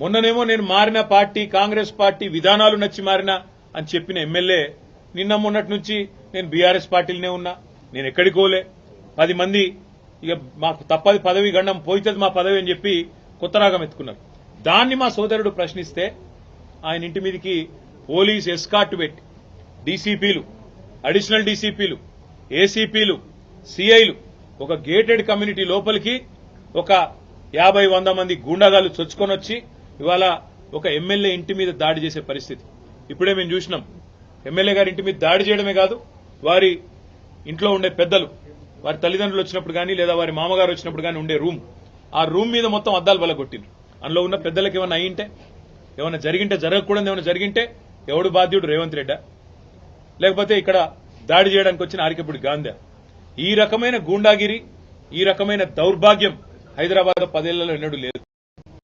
మొన్ననేమో నేను మారిన party Congress party విధానాలు నచ్చి మారినా అని చెప్పిన ఎమ్మెల్యే నిన్న మొన్నటి నుంచి నేను బీఆర్ఎస్ పార్టీలోనే ఉన్నా, నేను ఎక్కడికి పోలే, 10 మంది ఇక మాకు తప్పది పదవి గండం పోయితుంది మా పదవి అని చెప్పి కొత్త రాగం ఎత్తుకున్నారు. దాన్ని మా సోదరుడు ప్రశ్నిస్తే ఆయన ఇంటి మీదకి పోలీస్ ఎస్కార్ట్ పెట్టి డీసీపీలు, అడిషనల్ డీసీపీలు, ఏసీపీలు, సీఐలు ఒక గేటెడ్ కమ్యూనిటీ లోపలికి ఒక 50-100 మంది గూండాగాలు చొచ్చుకొని వచ్చి ఇవాళ ఒక ఎమ్మెల్యే ఇంటి మీద దాడి చేసే పరిస్థితి ఇప్పుడే మేము చూసినాం. ఎమ్మెల్యే గారి ఇంటి మీద దాడి చేయడమే కాదు, వారి ఇంట్లో ఉండే పెద్దలు, వారి తల్లిదండ్రులు వచ్చినప్పుడు కానీ లేదా వారి మామగారు వచ్చినప్పుడు కానీ ఉండే రూమ్, ఆ రూమ్ మీద మొత్తం అద్దాలు బలగొట్టిండ్రు. అందులో ఉన్న పెద్దలకు ఏమన్నా అయ్యింటే, ఏమన్నా జరిగింటే, జరగకూడదు ఏమైనా జరిగింటే ఎవడు బాధ్యుడు? రేవంత్ రెడ్డా లేకపోతే ఇక్కడ దాడి చేయడానికి వచ్చిన ఆరికపూడి గాంధీ? ఈ రకమైన గూండాగిరి, ఈ రకమైన దౌర్భాగ్యం హైదరాబాద్ 10 ఏళ్లలో ఎన్నడూ లేదు.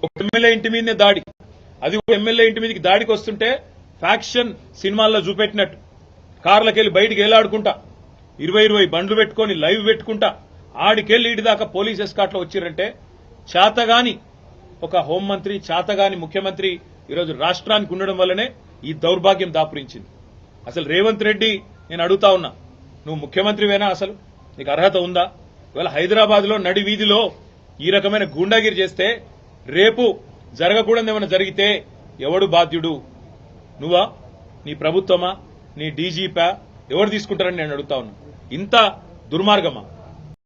ఒక ఎమ్మెల్యే ఇంటి మీదనే దాడి, అది ఎమ్మెల్యే ఇంటి మీదకి దాడికి వస్తుంటే ఫ్యాక్షన్ సినిమాల్లో చూపెట్టినట్టు కార్లకెళ్లి బయటికి ఏలాడుకుంటా 20 బండ్లు పెట్టుకుని లైవ్ పెట్టుకుంటా ఆడికెళ్లి ఇటు దాకా పోలీస్ ఎస్కాట్లో వచ్చిరంటే చేతగాని ఒక హోంమంత్రి, చేతగాని ముఖ్యమంత్రి ఈరోజు రాష్ట్రానికి ఉండడం వల్లనే ఈ దౌర్భాగ్యం దాపురించింది. అసలు రేవంత్ రెడ్డి నేను అడుగుతా ఉన్నా, నువ్వు ముఖ్యమంత్రివేనా? అసలు నీకు అర్హత ఉందా? ఇవాళ హైదరాబాద్ లో నడి వీధిలో ఈ రకమైన గూండాగిరి చేస్తే రేపు జరగకూడదు ఏమైనా జరిగితే ఎవడు బాధ్యుడు? నువ్వా? నీ ప్రభుత్వమా? నీ డీజీపా? ఎవరు తీసుకుంటారని నేను అడుగుతా ఉన్నా. ఇంత దుర్మార్గమా?